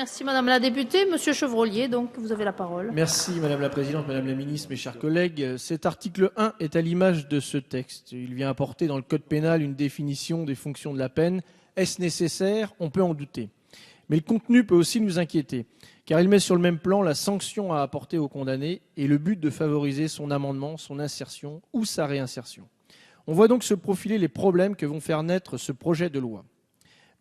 Merci Madame la députée. Monsieur Chevrollier, donc vous avez la parole. Merci Madame la Présidente, Madame la Ministre, mes chers collègues. Cet article 1 est à l'image de ce texte. Il vient apporter dans le Code pénal une définition des fonctions de la peine. Est-ce nécessaire? On peut en douter. Mais le contenu peut aussi nous inquiéter, car il met sur le même plan la sanction à apporter au condamné et le but de favoriser son amendement, son insertion ou sa réinsertion. On voit donc se profiler les problèmes que vont faire naître ce projet de loi.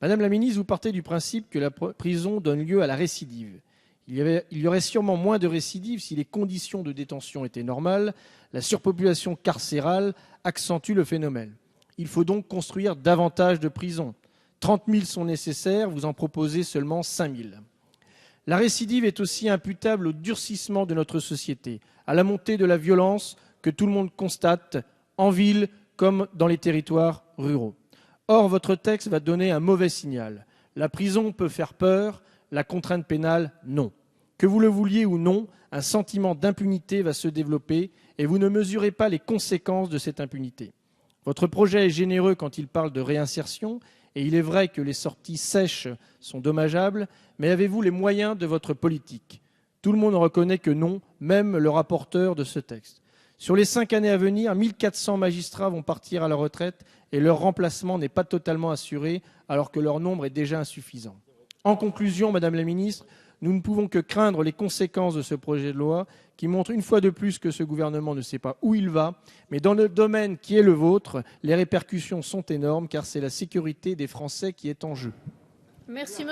Madame la ministre, vous partez du principe que la prison donne lieu à la récidive. Il y aurait sûrement moins de récidives si les conditions de détention étaient normales. La surpopulation carcérale accentue le phénomène. Il faut donc construire davantage de prisons. 30 000 sont nécessaires, vous en proposez seulement 5 000. La récidive est aussi imputable au durcissement de notre société, à la montée de la violence que tout le monde constate, en ville comme dans les territoires ruraux. Or, votre texte va donner un mauvais signal. La prison peut faire peur, la contrainte pénale, non. Que vous le vouliez ou non, un sentiment d'impunité va se développer et vous ne mesurez pas les conséquences de cette impunité. Votre projet est généreux quand il parle de réinsertion, et il est vrai que les sorties sèches sont dommageables, mais avez-vous les moyens de votre politique? Tout le monde reconnaît que non, même le rapporteur de ce texte. Sur les 5 années à venir, 1 400 magistrats vont partir à la retraite et leur remplacement n'est pas totalement assuré alors que leur nombre est déjà insuffisant. En conclusion, Madame la Ministre, nous ne pouvons que craindre les conséquences de ce projet de loi qui montre une fois de plus que ce gouvernement ne sait pas où il va, mais dans le domaine qui est le vôtre, les répercussions sont énormes car c'est la sécurité des Français qui est en jeu. Merci.